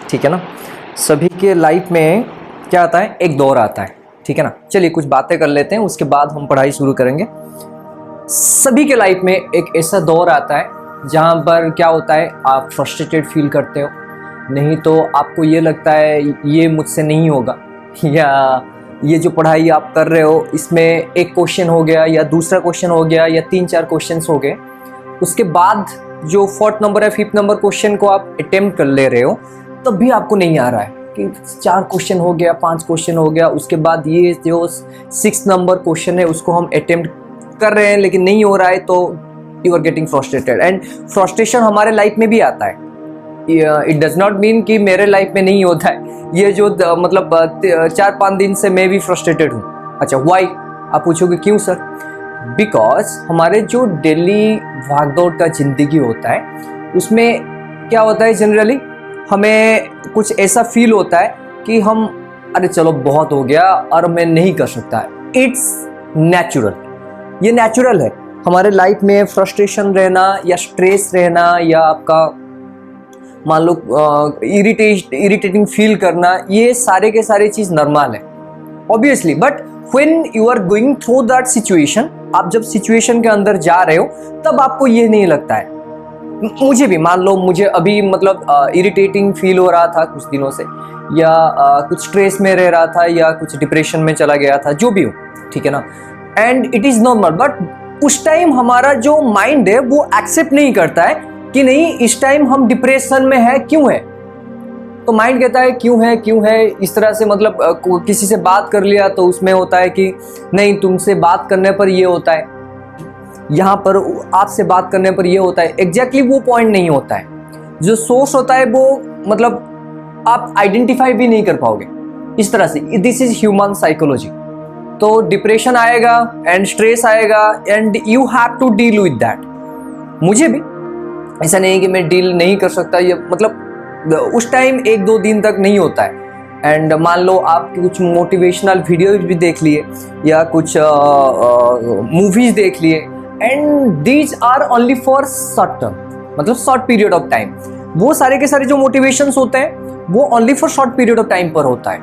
ठीक है ना। सभी के लाइफ में क्या आता है, एक दौर आता है, ठीक है ना। चलिए कुछ बातें कर लेते हैं, उसके बाद हम पढ़ाई शुरू करेंगे। सभी के लाइफ में एक ऐसा दौर आता है जहाँ पर क्या होता है, आप फ्रस्ट्रेटेड फील करते हो, नहीं तो आपको ये लगता है ये मुझसे नहीं होगा, या ये जो पढ़ाई आप कर रहे हो इसमें एक क्वेश्चन हो गया या दूसरा क्वेश्चन हो गया या 3-4 क्वेश्चंस हो गए, उसके बाद जो 4th नंबर या 5th नंबर क्वेश्चन को आप अटेम्प्ट कर ले रहे हो तब भी आपको नहीं आ रहा है कि 4 क्वेश्चन हो गया, 5 क्वेश्चन हो गया, उसके बाद ये जो 6th नंबर क्वेश्चन है उसको हम अटेम्प्ट कर रहे हैं लेकिन नहीं हो रहा है, तो you are getting frustrated. And frustration हमारे लाइफ में भी आता है। इट डज नॉट मीन कि मेरे लाइफ में नहीं होता है, ये जो मतलब 4-5 दिन से मैं भी फ्रस्ट्रेटेड हूँ। अच्छा वाई, आप पूछोगे क्यों सर? बिकॉज हमारे जो डेली भागदौड़ का ज़िंदगी होता है उसमें क्या होता है, जनरली हमें कुछ ऐसा फील होता है कि हम अरे चलो बहुत हो गया और मैं नहीं कर सकता। इट्स नेचुरल, ये नेचुरल है हमारे लाइफ में फ्रस्ट्रेशन रहना या स्ट्रेस रहना या आपका मान लो इरिटेटिंग फील करना, ये सारे के सारे चीज़ नॉर्मल है obviously. But when you are going through that situation, आप जब सिचुएशन के अंदर जा रहे हो तब आपको ये नहीं लगता है। मुझे भी मान लो, मुझे अभी मतलब इरिटेटिंग फील हो रहा था कुछ दिनों से, या कुछ स्ट्रेस में रह रहा था या कुछ डिप्रेशन में चला गया था, जो भी हो, ठीक है ना। And it is normal, but उस टाइम हमारा जो माइंड है वो एक्सेप्ट नहीं करता है कि नहीं इस टाइम हम डिप्रेशन में है, क्यों है। तो माइंड कहता है क्यों है इस तरह से, मतलब किसी से बात कर लिया तो उसमें होता है कि नहीं तुमसे बात करने पर ये होता है, यहाँ पर आपसे बात करने पर ये होता है। एग्जैक्टली वो पॉइंट नहीं होता है, जो सोर्स होता है वो मतलब आप आइडेंटिफाई भी नहीं कर पाओगे इस तरह से। This is human psychology. तो डिप्रेशन आएगा एंड स्ट्रेस आएगा and you have to deal with that. मुझे भी ऐसा नहीं है कि मैं डील नहीं कर सकता, ये मतलब उस टाइम 1-2 दिन तक नहीं होता है। एंड मान लो आप कुछ मोटिवेशनल वीडियोज भी देख लिए या कुछ मूवीज देख लिए, and these are only for short term, मतलब शॉर्ट पीरियड ऑफ टाइम। वो सारे के सारे जो मोटिवेशंस होते हैं वो only for short period of time पर होता है,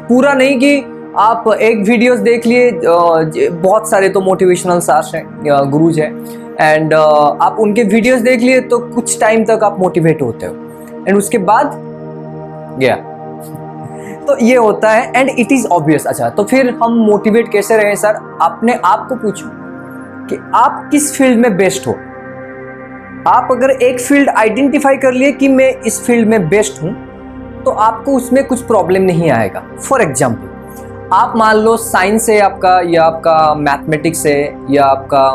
पूरा नहीं कि आप एक वीडियोस देख लिए। बहुत सारे तो मोटिवेशनल सार्स हैं, गुरुज हैं, एंड आप उनके वीडियोस देख लिए तो कुछ टाइम तक आप मोटिवेट होते हो एंड उसके बाद गया। तो ये होता है एंड इट इज ऑब्वियस। अच्छा तो फिर हम मोटिवेट कैसे रहे सर? अपने आप को पूछो कि आप किस फील्ड में बेस्ट हो। आप अगर एक फील्ड आइडेंटिफाई कर लिए कि मैं इस फील्ड में बेस्ट हूं, तो आपको उसमें कुछ प्रॉब्लम नहीं आएगा। फॉर एग्जाम्पल, आप मान लो साइंस है आपका, या आपका मैथमेटिक्स है, या आपका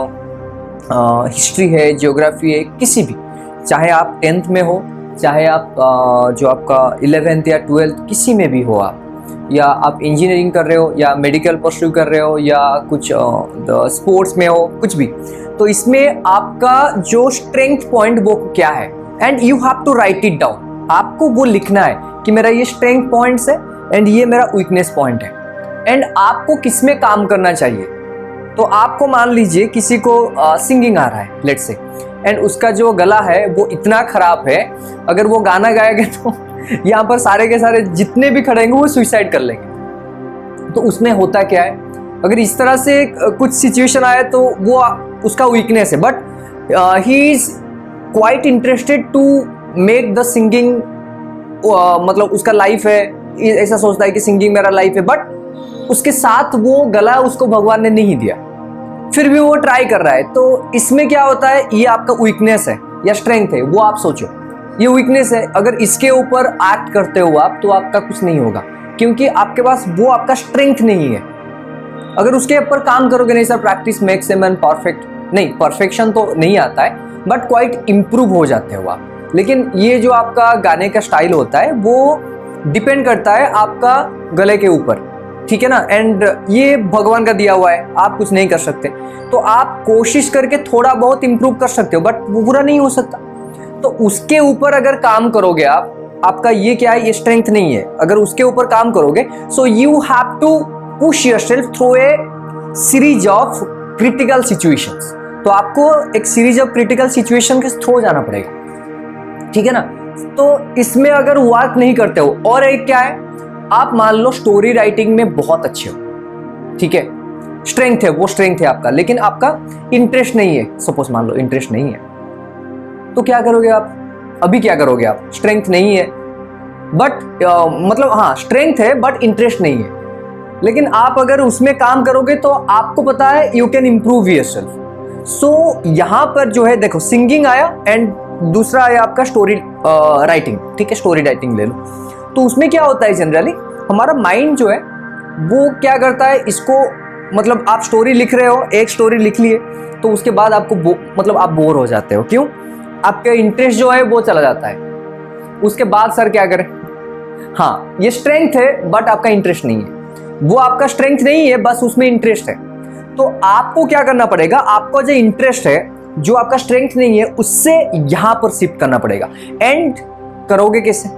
हिस्ट्री है, ज्योग्राफी है, किसी भी, चाहे आप 10th में हो, चाहे आप जो आपका 11th या 12th किसी में भी हो आप, या आप इंजीनियरिंग कर रहे हो या मेडिकल परस्यू कर रहे हो या कुछ स्पोर्ट्स में हो, कुछ भी, तो इसमें आपका जो स्ट्रेंथ पॉइंट वो क्या है, and you have to write it down. आपको वो लिखना है कि मेरा ये स्ट्रेंथ पॉइंट्स है एंड ये मेरा वीकनेस पॉइंट है, एंड आपको किस में काम करना चाहिए। तो आपको मान लीजिए किसी को सिंगिंग आ रहा है लेट्स से, एंड उसका जो गला है वो इतना खराब है, अगर वो गाना गाएगा तो यहाँ पर सारे के सारे जितने भी खड़ेंगे वो सुसाइड कर लेंगे। तो उसमें होता क्या है, अगर इस तरह से कुछ सिचुएशन आए तो वो उसका वीकनेस है, but he is quite interested to make the singing, मतलब उसका लाइफ है, ऐसा सोचता है कि सिंगिंग मेरा लाइफ है, बट उसके साथ वो गला उसको भगवान ने नहीं दिया, फिर भी वो ट्राई कर रहा है। तो इसमें क्या होता है, ये आपका वीकनेस है या स्ट्रेंथ है, वो आप सोचो। ये वीकनेस है, अगर इसके ऊपर एक्ट करते हो आप तो आपका कुछ नहीं होगा, क्योंकि आपके पास वो आपका स्ट्रेंथ नहीं है। अगर उसके ऊपर काम करोगे, नहीं sir practice makes a man perfect, नहीं परफेक्शन तो नहीं आता है, बट क्वाइट इम्प्रूव हो जाते हो आप। लेकिन ये जो आपका गाने का स्टाइल होता है वो डिपेंड करता है आपका गले के ऊपर, ठीक है ना। एंड ये भगवान का दिया हुआ है, आप कुछ नहीं कर सकते। तो आप कोशिश करके थोड़ा बहुत इम्प्रूव कर सकते हो, बट वो पूरा नहीं हो सकता। तो उसके ऊपर अगर काम करोगे आप, आपका ये क्या है, ये स्ट्रेंथ नहीं है, अगर उसके ऊपर काम करोगे, so you have to push yourself through a series of critical situations. तो आपको एक सीरीज ऑफ क्रिटिकल सिचुएशन के थ्रू जाना पड़ेगा, ठीक है ना। तो इसमें अगर वर्क नहीं करते हो, और एक क्या है, आप मान लो स्टोरी राइटिंग में बहुत अच्छे हो, ठीक है, स्ट्रेंथ है, वो स्ट्रेंथ है आपका, लेकिन आपका इंटरेस्ट नहीं है, सपोज मान लो इंटरेस्ट नहीं है, तो क्या करोगे आप? अभी क्या करोगे आप? स्ट्रेंथ नहीं है बट मतलब हाँ स्ट्रेंथ है बट इंटरेस्ट नहीं है, लेकिन आप अगर उसमें काम करोगे तो आपको पता है यू कैन इम्प्रूव योरसेल्फ। सो यहाँ पर जो है देखो, सिंगिंग आया एंड दूसरा आया आपका स्टोरी राइटिंग, ठीक है, स्टोरी राइटिंग ले लो। तो उसमें क्या होता है जनरली, हमारा माइंड जो है वो क्या करता है, इसको मतलब आप स्टोरी लिख रहे हो, एक स्टोरी लिख लिए तो उसके बाद आपको मतलब आप बोर हो जाते हो, क्यों? आपका इंटरेस्ट जो है वो चला जाता है। उसके बाद सर क्या करें? हाँ, ये स्ट्रेंथ है बट आपका इंटरेस्ट नहीं है, वो आपका स्ट्रेंथ नहीं है, बस उसमें इंटरेस्ट है। तो आपको क्या करना पड़ेगा, आपका जो इंटरेस्ट है, जो आपका स्ट्रेंथ नहीं है, उससे यहां पर शिफ्ट करना पड़ेगा। एंड करोगे कैसे?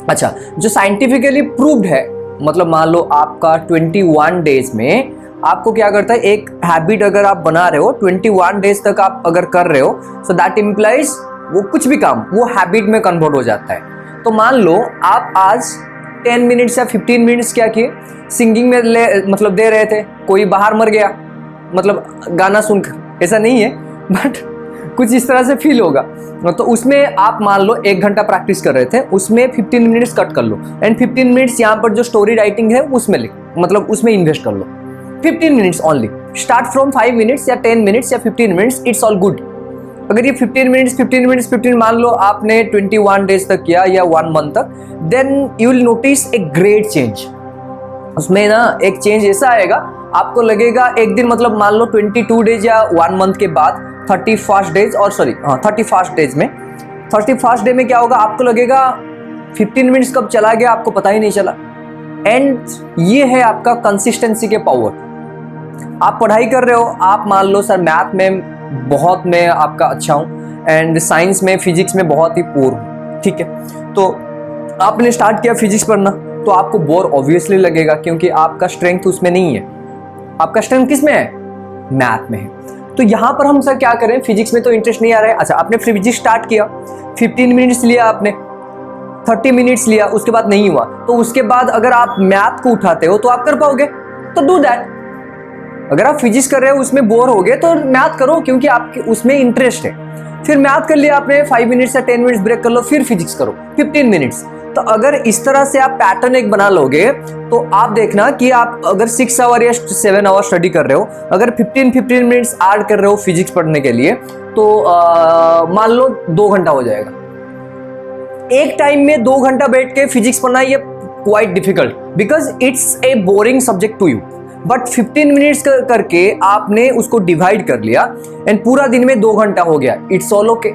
अच्छा, जो साइंटिफिकली प्रूव्ड है, मतलब मान लो आपका 21 डेज में आपको क्या करता है, एक हैबिट अगर आप बना रहे हो 21 डेज तक आप अगर कर रहे हो, सो दैट इम्प्लाइज वो कुछ भी काम वो हैबिट में कन्वर्ट हो जाता है। तो मान लो आप आज 10 मिनट्स या 15 मिनट्स क्या किए, सिंगिंग में मतलब दे रहे थे, कोई बाहर मर गया, मतलब गाना सुनकर, ऐसा नहीं है बट कुछ इस तरह से फील होगा। तो उसमें आप मान लो 1 घंटा प्रैक्टिस कर रहे थे, उसमें 15 मिनट्स कट कर लो एंड 15 मिनट्स यहाँ पर जो स्टोरी राइटिंग है उसमें मतलब उसमें इन्वेस्ट कर लो। 15 minutes only, start from 5 minutes या 10 मिनट्स या 15 मिनट्स, इट्स ऑल गुड। अगर ये 15 मान लो आपने 21 डेज तक किया या 1 मंथ तक, then you will notice a great change. उसमें ना एक चेंज ऐसा आएगा, आपको लगेगा एक दिन, मतलब मान लो 22 डेज या 1 मंथ के बाद 31st डेज, और सॉरी 31st डेज में, 31st डे में क्या होगा, आपको लगेगा 15 मिनट्स कब चला गया आपको पता ही नहीं चला। एंड ये है आपका कंसिस्टेंसी के पावर। आप पढ़ाई कर रहे हो, आप मान लो सर मैथ में बहुत मैं आपका अच्छा हूँ एंड साइंस में, फिजिक्स में बहुत ही पुअर हूँ, ठीक है, तो आपने स्टार्ट किया फिजिक्स पढ़ना, तो आपको बोर ऑब्वियसली लगेगा क्योंकि आपका स्ट्रेंथ उसमें नहीं है। आपका स्ट्रेंथ किस में है? मैथ में है। तो यहाँ पर हम सर क्या करें, फिजिक्स में तो इंटरेस्ट नहीं आ रहा है, अच्छा आपने फिजिक्स स्टार्ट किया, 15 मिनट्स लिया आपने, 30 मिनट्स लिया, उसके बाद नहीं हुआ, तो उसके बाद अगर आप मैथ को उठाते हो तो आप कर पाओगे, तो डू दैट। अगर आप फिजिक्स कर रहे हो उसमें बोर हो गए तो मैथ करो क्योंकि आपके उसमें इंटरेस्ट है। फिर मैथ कर लिया आपने, 5 मिनट्स या 10 मिनट्स ब्रेक कर लो, फिर फिजिक्स करो 15 मिनट्स। तो अगर इस तरह से आप पैटर्न एक बना लोगे तो आप देखना कि आप अगर 6 आवर या 7 आवर स्टडी कर रहे हो, अगर 15 मिनट्स ऐड कर रहे हो फिजिक्स पढ़ने के लिए, तो मान लो 2 घंटा हो जाएगा। एक टाइम में 2 घंटा बैठ के फिजिक्स पढ़ना ये quite difficult, because it's a boring subject to you. But 15 minutes करके आपने उसको डिवाइड कर लिया एंड पूरा दिन में 2 घंटा हो गया, इट्स ऑल ओके।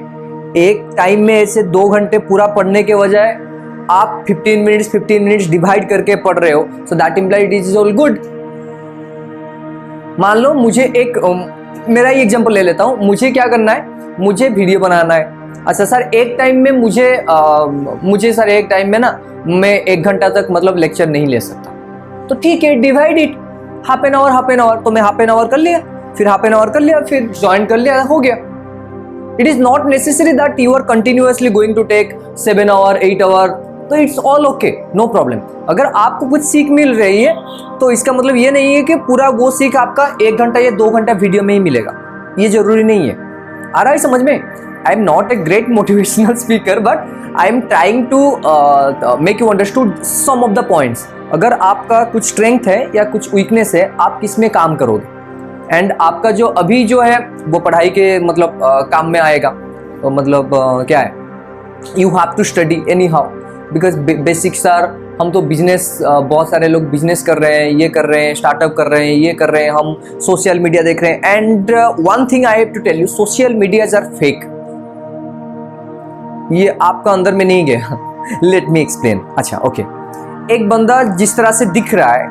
एक टाइम में ऐसे 2 घंटे पूरा पढ़ने के बजाय आप 15 मिनट्स डिवाइड करके पढ़ रहे हो, so that implies it is all good. मान लो मुझे एक मेरा ही एग्जांपल ले लेता हूं, मुझे क्या करना है, मुझे वीडियो बनाना है। अच्छा सर एक टाइम में मुझे सर एक टाइम में ना मैं 1 घंटा तक मतलब लेक्चर नहीं ले सकता, तो ठीक है divide it, half an hour, तो मैं हाफ एन आवर कर लिया, फिर हाफ एन आवर कर लिया, फिर ज्वाइन कर लिया, हो गया। It is not necessary that you are continuously going to take 7 hour 8 hour, तो it's all okay, no problem. अगर आपको कुछ सीख मिल रही है तो इसका मतलब ये नहीं है कि पूरा वो सीख आपका 1 घंटा या 2 घंटा वीडियो में ही मिलेगा, ये जरूरी नहीं है। आ रहा है समझ में? I am not a great motivational speaker but I am trying to make you understood some of the points. अगर आपका कुछ स्ट्रेंथ है या कुछ वीकनेस है, आप किस में काम करोगे, एंड आपका जो अभी जो है वो पढ़ाई के मतलब काम में आएगा, तो मतलब क्या है, you have to study anyhow, because basics are, हम तो बिजनेस, बहुत सारे लोग बिजनेस कर रहे हैं, ये कर रहे हैं, स्टार्टअप कर रहे हैं, ये कर रहे हैं, हम सोशल मीडिया देख रहे हैं। And one thing I have to tell you, social medias are fake, ये आपका अंदर में नहीं गया। Let me explain. अच्छा ओके, एक बंदा जिस तरह से दिख रहा है,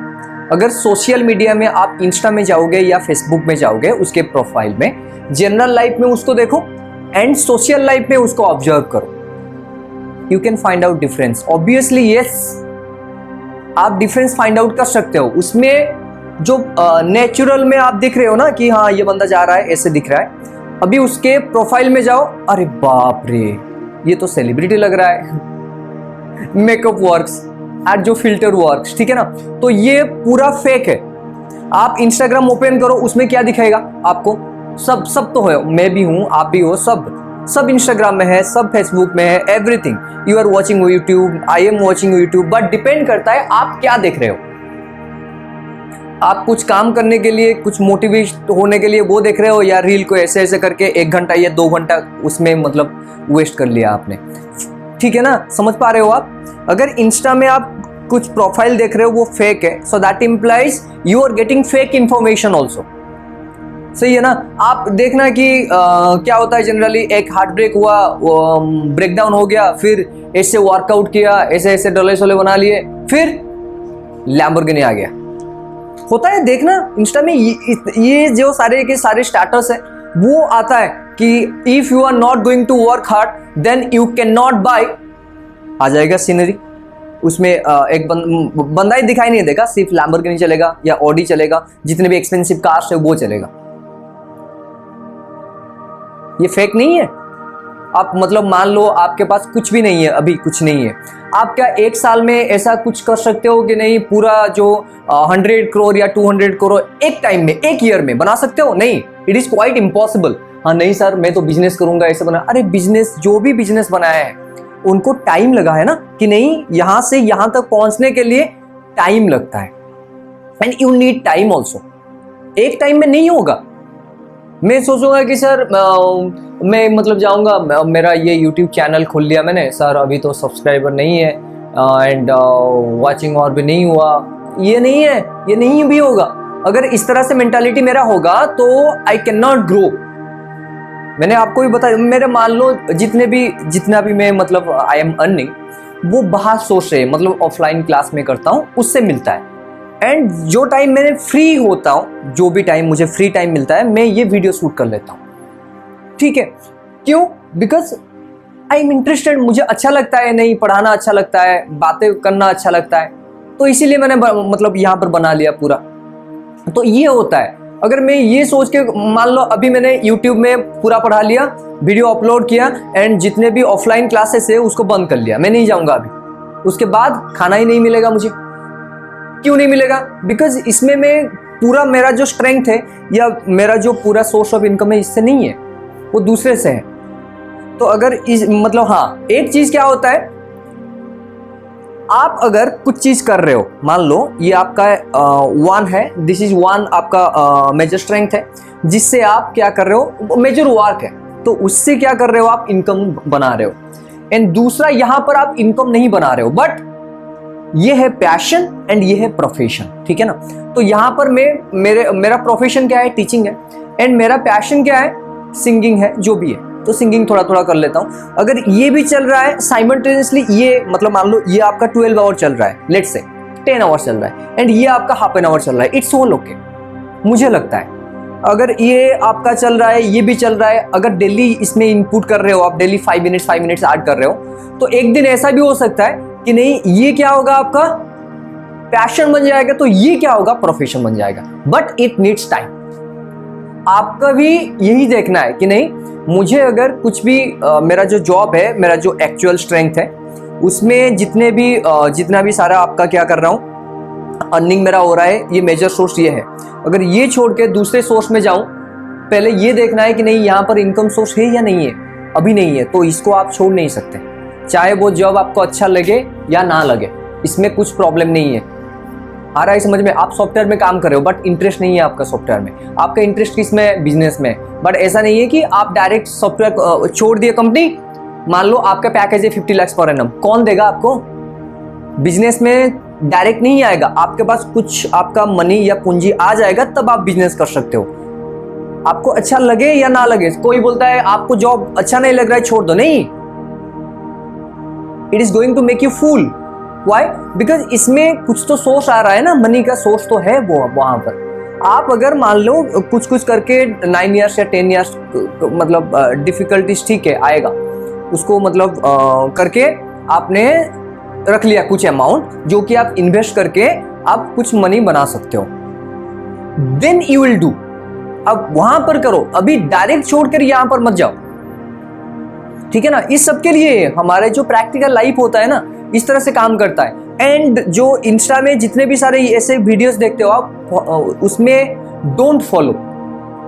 अगर सोशल मीडिया में आप इंस्टा में जाओगे या फेसबुक में जाओगे, उसके प्रोफाइल में जनरल लाइफ में उसको देखो एंड सोशल लाइफ में उसको ऑब्जर्व करो, you can find out difference. Obviously yes, आप डिफरेंस फाइंड आउट कर सकते हो। उसमें जो नेचुरल में आप दिख रहे हो ना कि हाँ ये बंदा जा रहा है ऐसे दिख रहा है, अभी उसके प्रोफाइल में जाओ, अरे बाप रे ये तो सेलिब्रिटी लग रहा है, मेकअप वर्क्स और जो फिल्टर वर्क्स, ठीक है ना। तो ये पूरा फेक है। आप इंस्टाग्राम ओपन करो, उसमें क्या दिखाएगा आपको? सब तो है, मैं भी हूं, आप भी हो, सब इंस्टाग्राम में है, सब फेसबुक में है, everything. You are watching YouTube, I am watching YouTube, but depend करता है आप क्या देख रहे हो। आप कुछ काम करने के लिए, कुछ मोटिवेट होने के लिए वो देख रहे हो, या रील को ऐसे ऐसे करके 1 घंटा या 2 घंटा उसमें मतलब वेस्ट कर लिया आपने, ठीक है ना। समझ पा रहे हो आप? अगर इंस्टा में आप कुछ प्रोफाइल देख रहे हो वो फेक है, so that implies you are getting fake information also, सही है ना। आप देखना कि क्या होता है जनरली, एक हार्ट ब्रेक हुआ, ब्रेकडाउन हो गया, फिर ऐसे वर्कआउट किया, ऐसे ऐसे डोले शोले बना लिए, फिर लैम्बोर्गिनी आ गया। होता है, देखना इंस्टा में ये जो सारे के सारे स्टाटस है, वो आता है कि if you are not going to work hard then you can not buy, आ जाएगा सीनरी उसमें। एक बंदा ही दिखाई नहीं देगा, सिर्फ लैम्बोर्गिनी चलेगा या ऑडी चलेगा, जितने भी एक्सपेंसिव कार्स है वो चलेगा। ये फेक नहीं है। आप मतलब मान लो आपके पास कुछ भी नहीं है, अभी कुछ नहीं है, आप क्या 1 साल में ऐसा कुछ कर सकते हो कि नहीं, पूरा जो 100 करोड़ या 200 करोड़ एक टाइम में, एक ईयर में बना सकते हो? नहीं, इट इज क्वाइट इम्पॉसिबल। हाँ नहीं सर, मैं तो बिजनेस करूंगा, ऐसे बना। अरे बिजनेस, जो भी बिजनेस बनाया है उनको टाइम लगा है ना, कि नहीं, यहां से यहां तक पहुंचने के लिए टाइम लगता है, and you need time also. एक टाइम में नहीं होगा। मैं सोचूंगा कि सर मैं मतलब जाऊंगा, मेरा ये यूट्यूब चैनल खोल लिया मैंने, सर अभी तो सब्सक्राइबर नहीं है एंड वॉचिंग और भी नहीं हुआ, ये नहीं है, ये नहीं भी होगा। अगर इस तरह से मेंटालिटी मेरा होगा तो आई कैन नॉट ग्रो। मैंने आपको भी बताया, मेरे मान लो जितना भी मैं मतलब आई एम अर्निंग, वो बाहर सोर्स है, मतलब ऑफलाइन क्लास में करता हूँ, उससे मिलता है। एंड जो टाइम मैंने फ्री होता हूँ, जो भी टाइम मुझे फ्री टाइम मिलता है, मैं ये वीडियो शूट कर लेता हूँ, ठीक है। क्यों? बिकॉज आई एम इंटरेस्टेड, मुझे अच्छा लगता है, नहीं पढ़ाना अच्छा लगता है, बातें करना अच्छा लगता है, तो इसीलिए मैंने मतलब यहाँ पर बना लिया पूरा। तो ये होता है। अगर मैं ये सोच के, मान लो अभी मैंने YouTube में पूरा पढ़ा लिया, वीडियो अपलोड किया, एंड जितने भी ऑफलाइन क्लासेस है उसको बंद कर लिया, मैं नहीं जाऊंगा अभी, उसके बाद खाना ही नहीं मिलेगा मुझे। क्यों नहीं मिलेगा? बिकॉज इसमें मैं पूरा, मेरा जो स्ट्रेंथ है या मेरा जो पूरा सोर्स ऑफ इनकम है, इससे नहीं है, वो दूसरे से है। तो अगर इस मतलब हाँ, एक चीज क्या होता है, आप अगर कुछ चीज कर रहे हो, मान लो ये आपका वन है, दिस इज वन आपका मेजर स्ट्रेंथ है, जिससे आप क्या कर रहे हो, मेजर वर्क है, तो उससे क्या कर रहे हो, आप इनकम बना रहे हो। एंड दूसरा, यहां पर आप इनकम नहीं बना रहे हो, बट ये है पैशन एंड ये है प्रोफेशन, ठीक है ना। तो यहाँ पर मेरा प्रोफेशन क्या है, टीचिंग है, एंड मेरा पैशन क्या है, सिंगिंग है, जो भी है, तो सिंगिंग थोड़ा थोड़ा कर लेता हूँ। अगर ये भी चल रहा है साइमल्टेनियसली, ये मतलब मान लो ये आपका 12 आवर चल रहा है, लेट्स से 10 आवर चल रहा है, एंड ये आपका हाफ एन आवर चल रहा है, इट्स ऑल ओके। मुझे लगता है अगर ये आपका चल रहा है, ये भी चल रहा है, अगर डेली इसमें इनपुट कर रहे हो आप, डेली 5 मिनट्स ऐड कर रहे हो, तो एक दिन ऐसा भी हो सकता है कि नहीं, ये क्या होगा, आपका पैशन बन जाएगा, तो ये क्या होगा, प्रोफेशन बन जाएगा। But it needs time. आपका भी यही देखना है कि नहीं, मुझे अगर कुछ भी मेरा जो जॉब है, मेरा जो एक्चुअल स्ट्रेंथ है, उसमें जितना भी सारा आपका क्या कर रहा हूं, अर्निंग मेरा हो रहा है, ये मेजर सोर्स ये है। अगर ये छोड़ के दूसरे सोर्स में जाऊं, पहले ये देखना है कि नहीं यहाँ पर इनकम सोर्स है या नहीं है। अभी नहीं है तो इसको आप छोड़ नहीं सकते, चाहे वो जॉब आपको अच्छा लगे या ना लगे, इसमें कुछ प्रॉब्लम नहीं है। आ रहा है समझ में? आप सॉफ्टवेयर में काम कर रहे हो बट इंटरेस्ट नहीं है आपका सॉफ्टवेयर में, आपका इंटरेस्ट किसमें है, बिजनेस में। बट ऐसा नहीं है कि आप डायरेक्ट सॉफ्टवेयर छोड़ दिए कंपनी। मान लो आपका पैकेज है 50 लाख पर एनम, कौन देगा आपको? बिजनेस में डायरेक्ट नहीं आएगा, आपके पास कुछ आपका मनी या पूंजी आ जाएगा, तब आप बिजनेस कर सकते हो। आपको अच्छा लगे या ना लगे, कोई बोलता है आपको जॉब अच्छा नहीं लग रहा है छोड़ दो, नहीं, it is going to make you fool. Why? Because इसमें कुछ तो सोर्स आ रहा है ना, मनी का सोर्स तो है वो वहां पर। आप अगर मान लो कुछ करके 9 ईयर्स या 10 ईयर्स मतलब डिफिकल्टीज ठीक है आएगा, उसको मतलब करके आपने रख लिया कुछ अमाउंट जो कि आप इन्वेस्ट करके आप कुछ मनी बना सकते हो, देन यू विल डू। अब वहां पर करो, अभी डायरेक्ट छोड़कर यहां पर मत जाओ। ठीक है ना। इस सब के लिए हमारे जो प्रैक्टिकल लाइफ होता है ना, इस तरह से काम करता है। एंड जो इंस्टा में जितने भी सारे ऐसे वीडियोस देखते हो आप, उसमें डोंट फॉलो,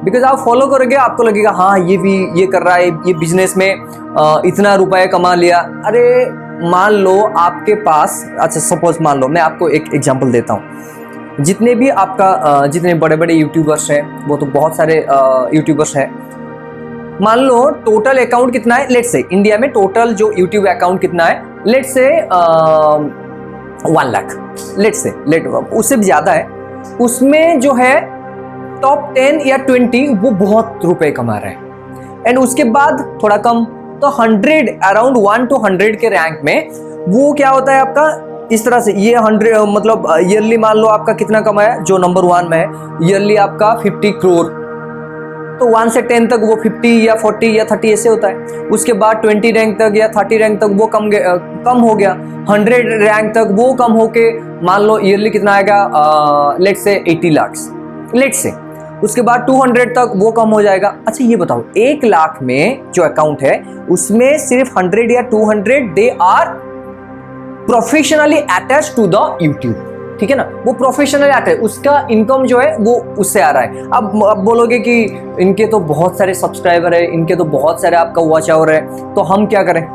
बिकॉज आप फॉलो करोगे आपको लगेगा हाँ ये भी ये कर रहा है, ये बिजनेस में इतना रुपए कमा लिया। अरे मान लो आपके पास, अच्छा सपोज मान लो, मैं आपको एक एग्जांपल देता हूँ। जितने भी आपका जितने बड़े बड़े यूट्यूबर्स हैं, वो तो बहुत सारे यूट्यूबर्स हैं, मान लो टोटल अकाउंट कितना है, लेट्स से इंडिया में टोटल जो यूट्यूब अकाउंट कितना है, let's say 1 lakh, let's say उससे भी ज्यादा है। उसमें जो है टॉप 10 या 20 वो बहुत रुपए कमा रहे हैं। एंड उसके बाद थोड़ा कम, तो 100 अराउंड 1 to 100 के रैंक में वो क्या होता है आपका, इस तरह से ये 100 मतलब ईयरली मान लो आपका कितना कमाया, जो नंबर 1 में है ईयरली आपका 50 करोड़, तो 1 से 10 तक वो 50 या 40 या 30 ऐसे होता है। उसके बाद 20 रैंक तक या 30 रैंक तक वो कम हो गया, 100 रैंक तक वो कम होके मान लो ईयरली कितना आएगा, let's say 80 lakh, let's say. उसके बाद 200 तक वो कम हो जाएगा। अच्छा ये बताओ, 1 लाख में जो अकाउंट है उसमें सिर्फ 100 या 200 they are professionally attach to the YouTube, ठीक है ना, वो प्रोफेशनल अटैच, उसका इनकम जो है वो उससे आ रहा है। अब बोलोगे कि इनके तो बहुत सारे सब्सक्राइबर है, इनके तो बहुत सारे आपका वॉच आवर है, तो हम क्या करें।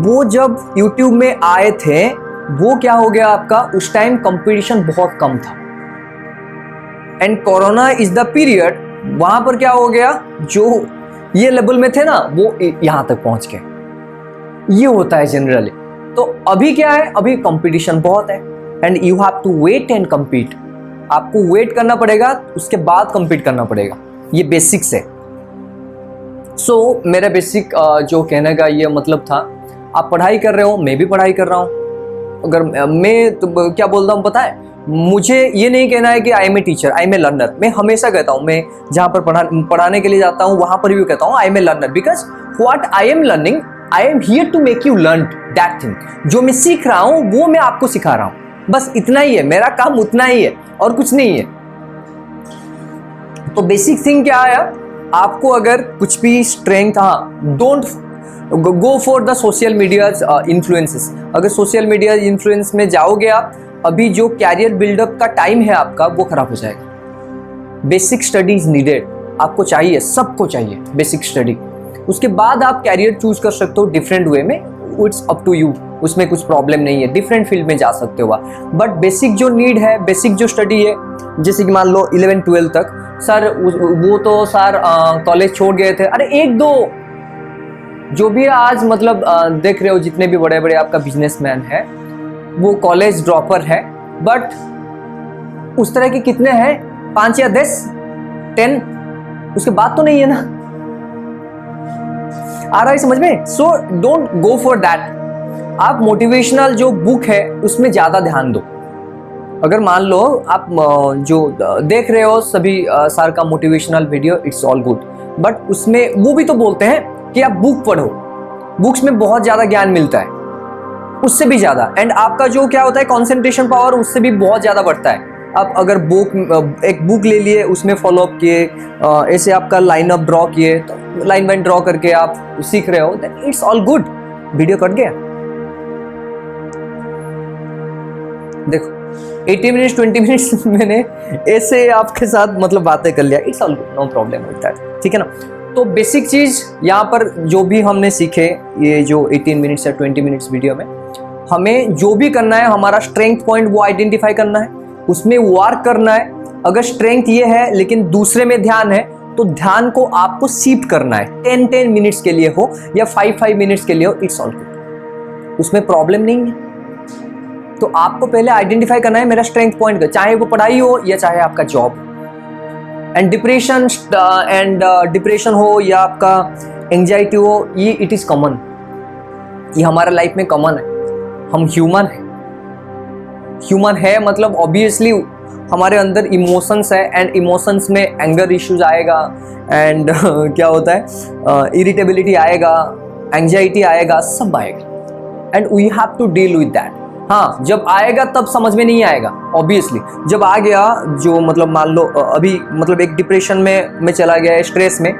वो जब यूट्यूब में आए थे वो क्या हो गया आपका, उस टाइम कंपटीशन बहुत कम था, and corona is the period, वहां पर क्या हो गया, जो ये लेवल में थे ना वो यहां तक पहुंच गए। ये होता है जनरली। तो अभी क्या है, अभी कंपटीशन बहुत है and you have to wait and compete. आपको वेट करना पड़ेगा, उसके बाद कम्पीट करना पड़ेगा। ये बेसिक्स है। सो मेरा बेसिक जो कहने का ये मतलब था, आप पढ़ाई कर रहे हो, मैं भी पढ़ाई कर रहा हूँ। अगर मैं तो क्या बोलता हूँ पता है, मुझे ये नहीं कहना है कि I am a teacher, I am a learner. मैं हमेशा कहता हूँ, मैं जहाँ पर पढ़ाने के लिए जाता हूँ वहाँ पर भी कहता हूँ I am a learner, because what I am learning, I am here to make you learn that thing. जो मैं सीख रहा हूँ वो मैं आपको सिखा रहा हूँ, बस इतना ही है, मेरा काम उतना ही है और कुछ नहीं है। तो बेसिक थिंग क्या आया, आपको अगर कुछ भी स्ट्रेंथ, हाँ don't go for the social media influences. अगर सोशल मीडिया इन्फ्लुएंस में जाओगे आप, अभी जो कैरियर बिल्डअप का टाइम है आपका वो खराब हो जाएगा। बेसिक स्टडी इज नीडेड, आपको चाहिए, सबको चाहिए बेसिक स्टडी। उसके बाद आप कैरियर चूज कर सकते हो डिफरेंट वे में, इट्स अप टू यू, उसमें कुछ प्रॉब्लम नहीं है, डिफरेंट फील्ड में जा सकते हो आप। बट बेसिक जो नीड है, बेसिक जो स्टडी है, जैसे कि मान लो 11-12 तक, सर वो तो सर कॉलेज छोड़ गए थे, अरे 1-2 जो भी आज मतलब देख रहे हो, जितने भी बड़े बड़े आपका बिजनेसमैन है वो कॉलेज ड्रॉपर है, बट उस तरह के कितने हैं, 5 या 10, उसके बाद तो नहीं है ना। आ रहा है समझ में? So don't go for that. आप मोटिवेशनल जो बुक है उसमें ज्यादा ध्यान दो। अगर मान लो आप जो देख रहे हो सभी सार का motivational video, it's all good, but उसमें वो भी तो बोलते हैं कि आप बुक पढ़ो, बुक्स में बहुत ज्यादा ज्ञान मिलता है, उससे भी ज्यादा। एंड आपका जो क्या होता है कंसंट्रेशन पावर उससे भी बहुत ज्यादा बढ़ता है। आप अगर एक बुक ले लिए, उसमें फॉलो अप किए, ऐसे आपका लाइन अप ड्रॉ किए, तो लाइन बाइन ड्रॉ करके आप सीख रहे हो, then it's all good. Video cut गया, देखो 80 मिनट्स 20 मिनट्स मैंने ऐसे आपके साथ मतलब बातें कर लिया, it's all good, no problem with that, ठीक है ना। तो बेसिक चीज यहाँ पर जो भी हमने सीखे, ये जो 18 मिनट्स या 20 मिनट्स वीडियो में, हमें जो भी करना है, हमारा स्ट्रेंथ पॉइंट वो आइडेंटिफाई करना है, उसमें वर्क करना है। अगर स्ट्रेंथ ये है लेकिन दूसरे में ध्यान है, तो ध्यान को आपको शिफ्ट करना है, 10 मिनट्स के लिए हो या 5 मिनट्स के लिए हो, इट्स ऑल गुड, उसमें प्रॉब्लम नहीं है। तो आपको पहले आइडेंटिफाई करना है मेरा स्ट्रेंथ पॉइंट, चाहे वो पढ़ाई हो या चाहे आपका जॉब। एंड डिप्रेशन हो या आपका एंजाइटी हो, ये इट इज कॉमन, ये हमारा लाइफ में कॉमन है। हम ह्यूमन है मतलब ऑब्वियसली हमारे अंदर इमोशंस है, एंड इमोशंस में एंगर इश्यूज आएगा, एंड क्या होता है इरिटेबिलिटी आएगा, एंजाइटी आएगा, सब आएगा, and we have to deal with that. हाँ, जब आएगा तब समझ में नहीं आएगा ऑब्वियसली। जब आ गया, जो मतलब मान लो अभी मतलब एक डिप्रेशन में चला गया है, स्ट्रेस में,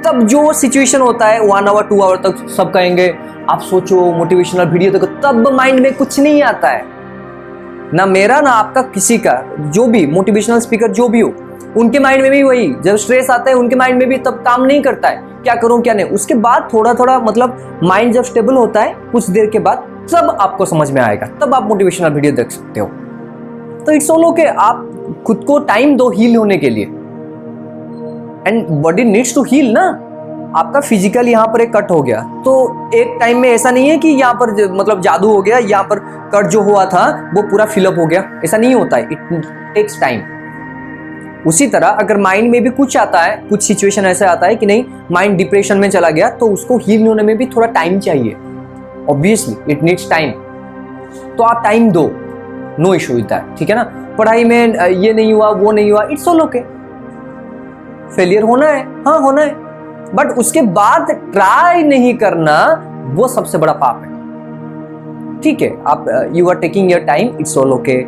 तब जो सिचुएशन होता है 1 आवर 2 आवर तक सब कहेंगे आप सोचो मोटिवेशनल वीडियो देखो, तब माइंड में कुछ नहीं आता है, ना मेरा ना आपका, किसी का, जो भी मोटिवेशनल स्पीकर जो भी हो उनके माइंड में भी वही, जब स्ट्रेस आता है उनके माइंड में भी तब काम नहीं करता है, क्या करूं क्या नहीं। उसके बाद थोड़ा थोड़ा मतलब माइंड जब स्टेबल होता है कुछ देर के बाद, तब आपको समझ में आएगा, तब आप मोटिवेशनल वीडियो देख सकते हो। तो इट्स ऑल ओके, आप खुद को टाइम दो हील होने के लिए, and body needs to heal ना। आपका फिजिकल यहाँ पर एक कट हो गया तो एक टाइम में ऐसा नहीं है कि यहाँ पर मतलब जादू हो गया, यहाँ पर कट जो हुआ था वो पूरा फिलअप हो गया, ऐसा नहीं होता है, इट टेक्स टाइम। उसी तरह अगर माइंड में भी कुछ आता है, कुछ सिचुएशन ऐसा आता है कि नहीं माइंड डिप्रेशन में चला गया, तो उसको हील होने में भी थोड़ा टाइम चाहिए, ऑब्वियसली इट नीड्स टाइम। तो आप टाइम दो, नो इशू विद दैट, ठीक है ना। पढ़ाई में ये नहीं हुआ वो नहीं हुआ, इट्स ऑल ओके, फेलियर होना है, हाँ होना है, बट उसके बाद ट्राई नहीं करना वो सबसे बड़ा पाप है, ठीक है। आप you are taking your time, it's all okay.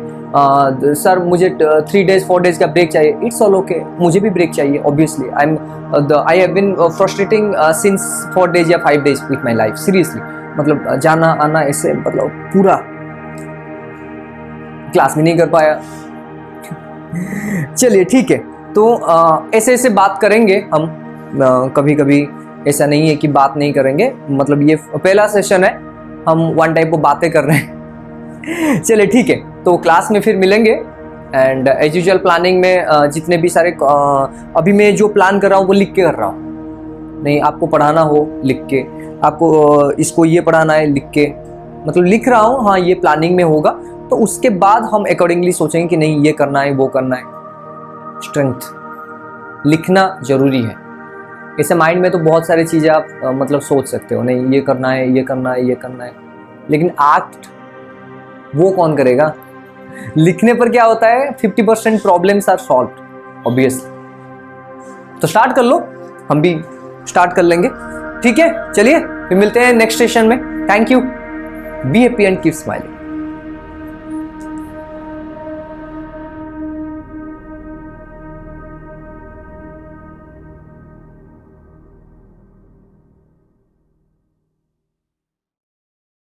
Sir मुझे 3 days 4 days का ब्रेक चाहिए, इट्स ऑल ओके, मुझे भी ब्रेक चाहिए, obviously I have been frustrating since 4 days या 5 days with my life, seriously. मतलब जाना आना ऐसे मतलब पूरा क्लास में नहीं कर पाया। चलिए ठीक है, तो ऐसे ऐसे बात करेंगे हम, कभी कभी ऐसा नहीं है कि बात नहीं करेंगे, मतलब ये पहला सेशन है, हम वन टाइप को बातें कर रहे हैं। चलिए ठीक है, तो क्लास में फिर मिलेंगे। एंड एज यूजुअल प्लानिंग में जितने भी सारे अभी मैं जो प्लान कर रहा हूँ वो लिख के कर रहा हूँ, नहीं आपको पढ़ाना हो लिख के, आपको इसको ये पढ़ाना है लिख के, मतलब लिख रहा हूँ, हाँ ये प्लानिंग में होगा, तो उसके बाद हम अकॉर्डिंगली सोचेंगे कि नहीं ये करना है वो करना है। स्ट्रेंथ लिखना जरूरी है, ऐसे माइंड में तो बहुत सारी चीज़ें आप मतलब सोच सकते हो, नहीं ये करना है ये करना है ये करना है, लेकिन एक्ट वो कौन करेगा। लिखने पर क्या होता है, 50% प्रॉब्लम्स आर सॉल्व्ड ऑब्वियसली। तो स्टार्ट कर लो, हम भी स्टार्ट कर लेंगे, ठीक है। चलिए फिर मिलते हैं नेक्स्ट सेशन में। Thank you, be happy and keep smiling.